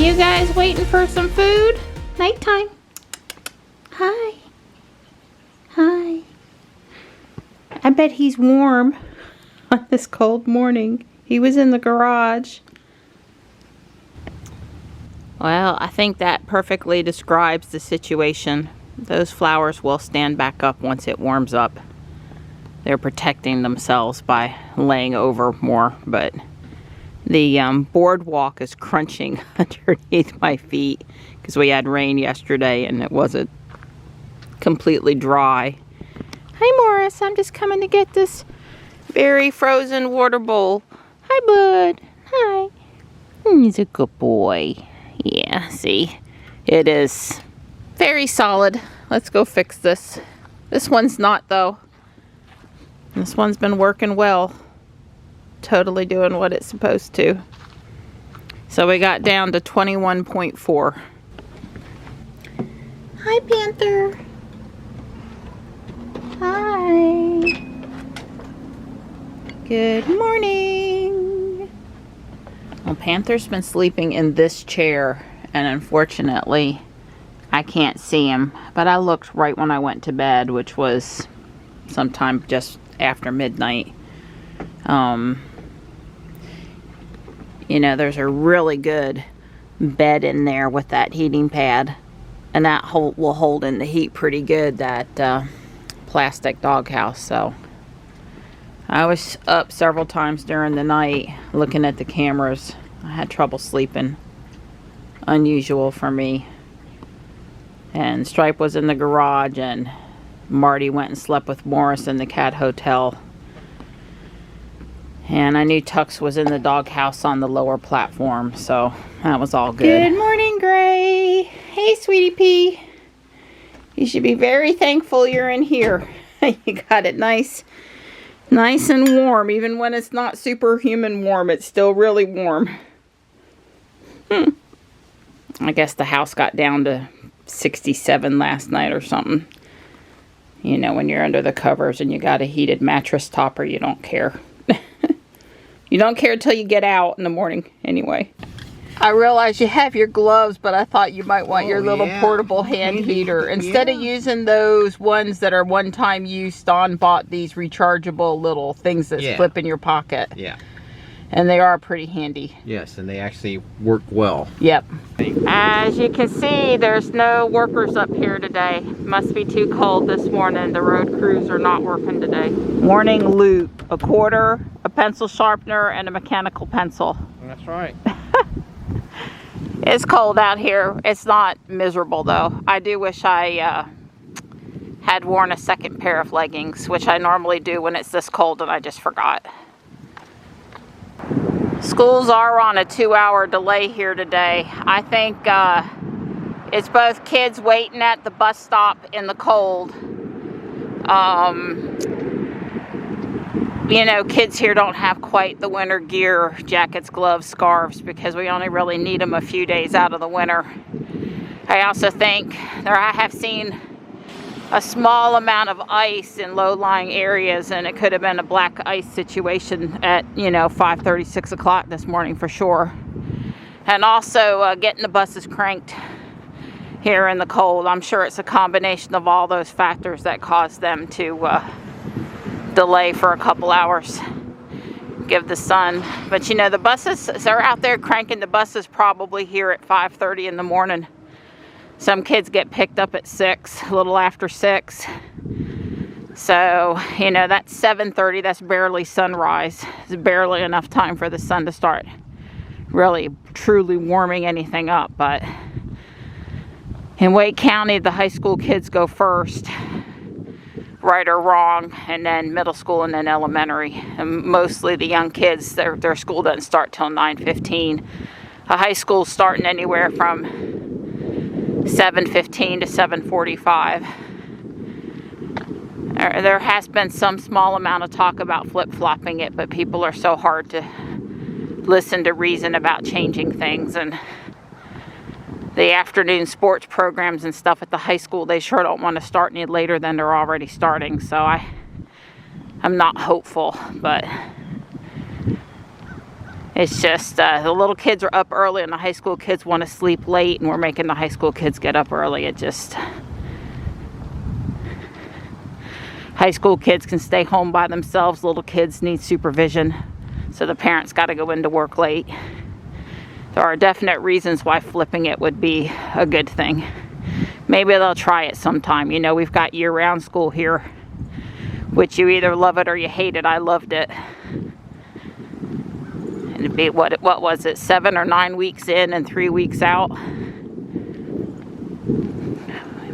you guys waiting for some food? Nighttime. Hi. Hi. I bet he's warm on this cold morning. He was in the garage. Well, I think that perfectly describes the situation. Those flowers will stand back up once it warms up. They're protecting themselves by laying over more, but the boardwalk is crunching underneath my feet because we had rain yesterday and it wasn't completely dry. Hi Morris, I'm just coming to get this very frozen water bowl. Hi bud. Hi. He's a good boy. Yeah, see, it is very solid. Let's go fix this. This one's not though. This one's been working well. Totally doing what it's supposed to. So we got down to 21.4. Hi Panther. Hi. Good morning. Well, Panther's been sleeping in this chair, and unfortunately I can't see him, but I looked right when I went to bed, which was sometime just after midnight. You know, there's a really good bed in there with that heating pad, and that will hold in the heat pretty good, that plastic doghouse. So I was up several times during the night looking at the cameras. I had trouble sleeping, unusual for me. And Stripe was in the garage, and Marty went and slept with Morris in the cat hotel. And I knew Tux was in the doghouse on the lower platform, so that was all good. Good morning, Gray. Hey, sweetie pea. You should be very thankful you're in here. You got it nice and warm. Even when it's not superhuman warm, it's still really warm. I guess the house got down to 67 last night or something. You know, when you're under the covers and you got a heated mattress topper, you don't care. You don't care until you get out in the morning, anyway. I realize you have your gloves, but I thought you might want your little portable hand heater. Instead of using those ones that are one-time use, Dawn bought these rechargeable little things that flip in your pocket. Yeah. And they are pretty handy. Yes, and they actually work well. Yep. As you can see, there's no workers up here today. Must be too cold this morning. The road crews are not working today. Morning loot, a quarter, a pencil sharpener, and a mechanical pencil. That's right. It's cold out here. It's not miserable though. I do wish I had worn a second pair of leggings, which I normally do when it's this cold, and I just forgot. Schools are on a 2-hour delay here today. I think it's both kids waiting at the bus stop in the cold. You know, kids here don't have quite the winter gear, jackets, gloves, scarves, because we only really need them a few days out of the winter. I also think I have seen a small amount of ice in low-lying areas, and it could have been a black ice situation at, you know, 5:30, 6 o'clock this morning for sure. And also getting the buses cranked here in the cold. I'm sure it's a combination of all those factors that caused them to delay for a couple hours. Give the sun. But you know, the buses, they're out there cranking the buses probably here at 5:30 in the morning. Some kids get picked up at 6, a little after 6. So, you know, that's 7:30. That's barely sunrise. It's barely enough time for the sun to start really, truly warming anything up. But in Wake County, the high school kids go first, right or wrong, and then middle school and then elementary. And mostly the young kids, their school doesn't start till 9:15. A high school starting anywhere from 7:15 to 7:45. There has been some small amount of talk about flip-flopping it, but people are so hard to listen to reason about changing things. And the afternoon sports programs and stuff at the high school, they sure don't want to start any later than they're already starting. So I'm not hopeful, but It's just the little kids are up early and the high school kids want to sleep late, and we're making the high school kids get up early. It just... High school kids can stay home by themselves. Little kids need supervision. So the parents got to go into work late. There are definite reasons why flipping it would be a good thing. Maybe they'll try it sometime. You know, we've got year-round school here, which you either love it or you hate it. I loved it. And it'd be, what was it, 7 or 9 weeks in and 3 weeks out.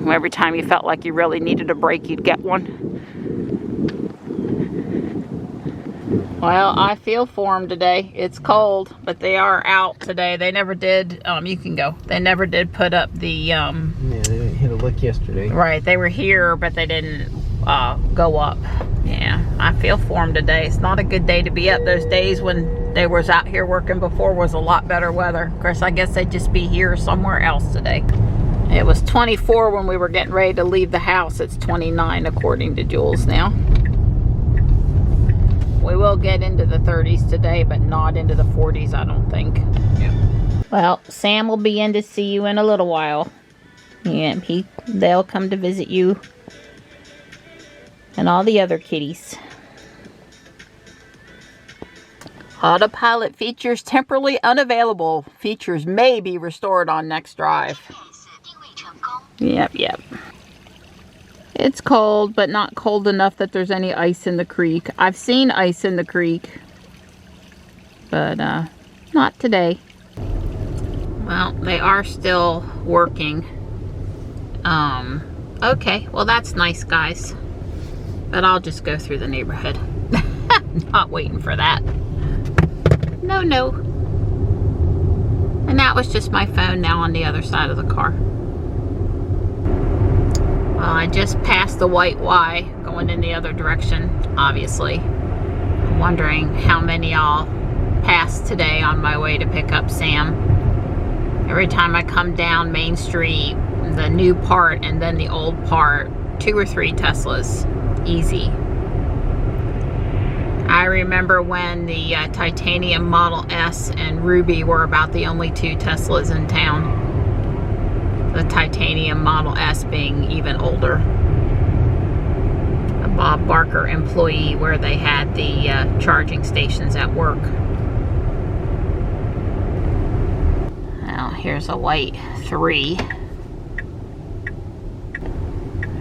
Every time you felt like you really needed a break, you'd get one. Well, I feel for them today. It's cold, but they are out today. They never did, you can go. They never did put up the... Yeah, they didn't hit a lick yesterday. Right, they were here, but they didn't go up. Yeah, I feel for them today. It's not a good day to be up. Those days when they was out here working before was a lot better weather. Of course, I guess they'd just be here somewhere else today. It was 24 when we were getting ready to leave the house. It's 29 according to Jules now. We will get into the 30s today, but not into the 40s, I don't think. Yeah. Well, Sam will be in to see you in a little while. Yeah, they'll come to visit you. And all the other kitties. Autopilot features temporarily unavailable. Features may be restored on next drive. Yep. It's cold, but not cold enough that there's any ice in the creek. I've seen ice in the creek, but not today. Well, they are still working. Okay, well that's nice, guys. But I'll just go through the neighborhood. Not waiting for that. No. And that was just my phone now on the other side of the car. Well, I just passed the white Y going in the other direction, obviously. I'm wondering how many I'll pass today on my way to pick up Sam. Every time I come down Main Street, the new part and then the old part, 2 or 3 Teslas, easy. I remember when the titanium Model S and Ruby were about the only 2 Teslas in town. The titanium Model S being even older. A Bob Barker employee where they had the charging stations at work. Now here's a white 3.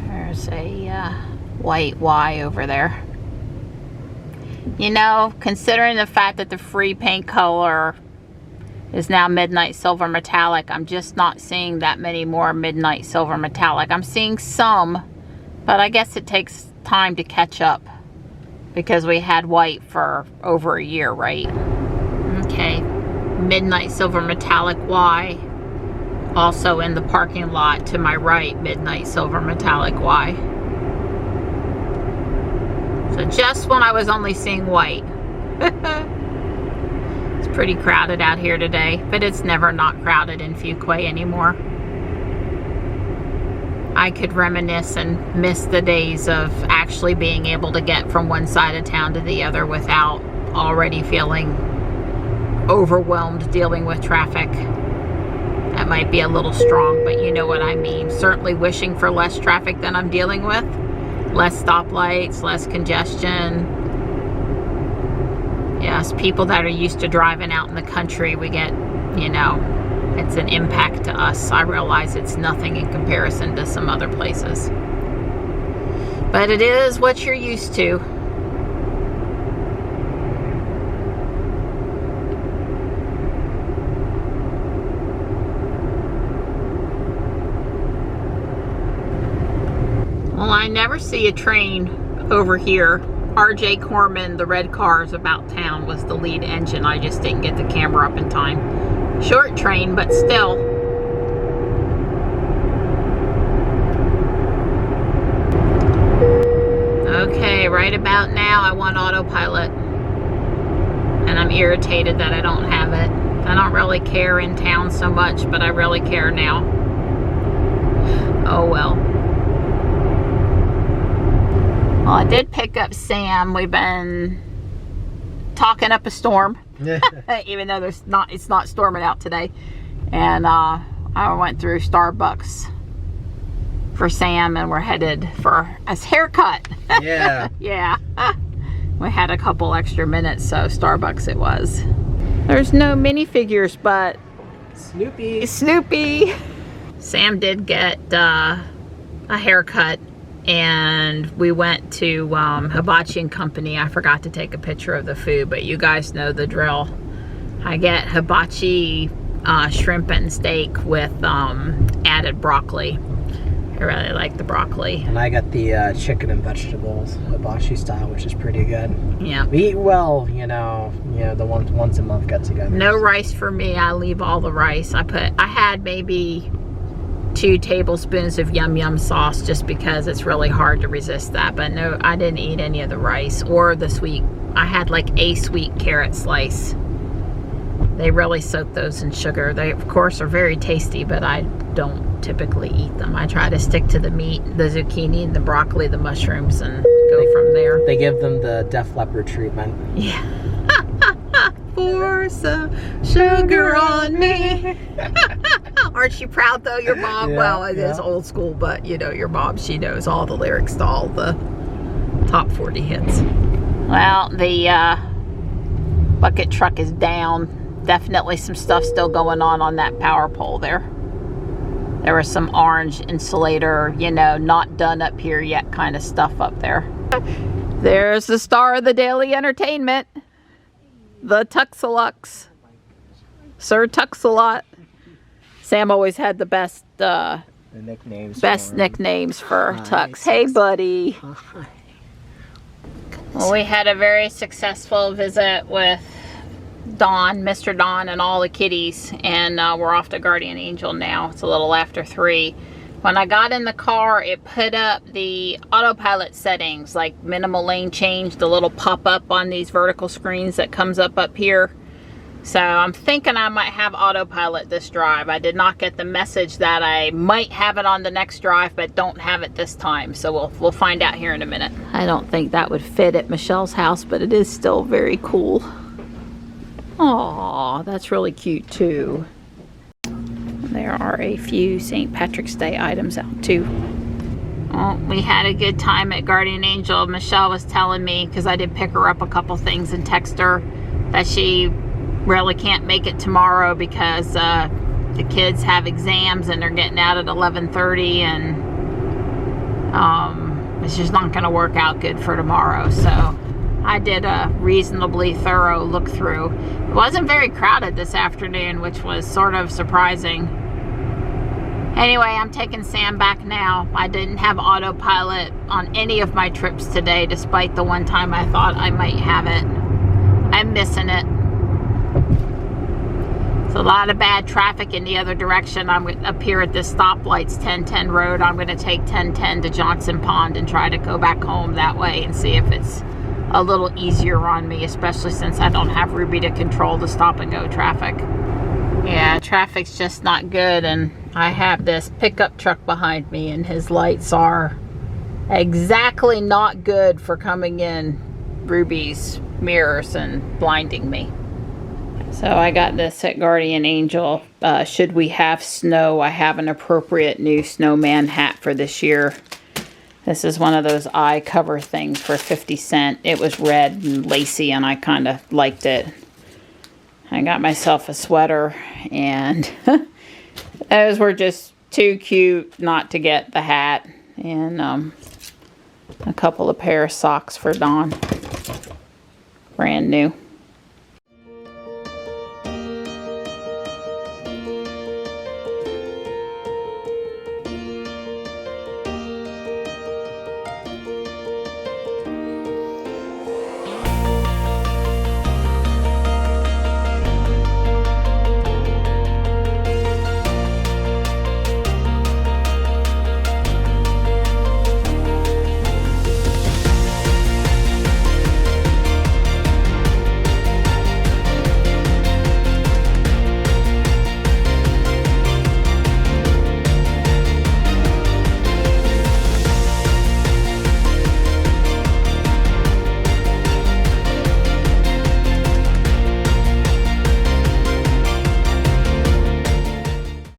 There's a white Y over there. You know, considering the fact that the free paint color is now Midnight Silver Metallic, I'm just not seeing that many more Midnight Silver Metallic. I'm seeing some, but I guess it takes time to catch up because we had white for over a year, right? Okay, Midnight Silver Metallic Y. Also in the parking lot to my right, Midnight Silver Metallic Y. So just when I was only seeing white. It's pretty crowded out here today, but it's never not crowded in Fuquay anymore. I could reminisce and miss the days of actually being able to get from one side of town to the other without already feeling overwhelmed dealing with traffic. That might be a little strong, but you know what I mean. Certainly wishing for less traffic than I'm dealing with. Less stoplights, less congestion. Yes, people that are used to driving out in the country, we get, you know, it's an impact to us. I realize it's nothing in comparison to some other places. But it is what you're used to. Well, I never see a train over here. R.J. Corman, the red cars about town, was the lead engine. I just didn't get the camera up in time. Short train, but still. Okay, right about now I want autopilot. And I'm irritated that I don't have it. I don't really care in town so much, but I really care now. Oh well. Well, I did pick up Sam. We've been talking up a storm, even though it's not storming out today. And I went through Starbucks for Sam, and we're headed for a haircut. Yeah. Yeah. We had a couple extra minutes, so Starbucks it was. There's no minifigures, but Snoopy. Sam did get a haircut, and we went to Hibachi and Company. I forgot to take a picture of the food, but you guys know the drill. I get hibachi shrimp and steak with added broccoli. I really like the broccoli. And I got the chicken and vegetables, hibachi style, which is pretty good. Yeah. We eat well, you know, the once a month get together. No rice for me. I leave all the rice. I had maybe 2 tablespoons of yum yum sauce, just because it's really hard to resist that. But no, I didn't eat any of the rice or the sweet. I had like a sweet carrot slice. They really soak those in sugar. They, of course, are very tasty, but I don't typically eat them. I try to stick to the meat, the zucchini, the broccoli, the mushrooms, and go from there. They give them the Def Leppard treatment. Yeah. Pour some sugar on me. Aren't you proud though, your mom? Yeah, well, it is old school, but you know, your mom, she knows all the lyrics to all the top 40 hits. Well, the bucket truck is down. Definitely some stuff still going on that power pole there. There was some orange insulator, you know, not done up here yet kind of stuff up there. There's the star of the daily entertainment, the Tuxalux, Sir Tuxalot. Sam always had the best nicknames for Tux. Hey, buddy. Hi. Well, we had a very successful visit with Don, Mr. Don, and all the kitties, and we're off to Guardian Angel now. It's a little after 3. When I got in the car, it put up the autopilot settings, like minimal lane change, the little pop-up on these vertical screens that comes up here. So I'm thinking I might have autopilot this drive. I did not get the message that I might have it on the next drive, but don't have it this time. So we'll find out here in a minute. I don't think that would fit at Michelle's house, but it is still very cool. Aw, that's really cute too. There are a few St. Patrick's Day items out too. Well, we had a good time at Guardian Angel. Michelle was telling me, because I did pick her up a couple things and text her, that she really can't make it tomorrow because the kids have exams and they're getting out at 11:30, and it's just not going to work out good for tomorrow. So I did a reasonably thorough look through. It wasn't very crowded this afternoon, which was sort of surprising. Anyway, I'm taking Sam back now. I didn't have autopilot on any of my trips today, despite the one time I thought I might have it. I'm missing it. It's a lot of bad traffic in the other direction. I'm up here at this stoplight's 1010 road. I'm going to take 1010 to Johnson Pond and try to go back home that way and see if it's a little easier on me, especially since I don't have Ruby to control the stop and go traffic. Yeah, traffic's just not good, and I have this pickup truck behind me, and his lights are exactly not good for coming in Ruby's mirrors and blinding me. So I got this at Guardian Angel. Should we have snow, I have an appropriate new snowman hat for this year. This is one of those eye cover things for 50 cents. It was red and lacy, and I kind of liked it. I got myself a sweater, and those were just too cute not to get the hat. And a couple of pair of socks for Dawn. Brand new.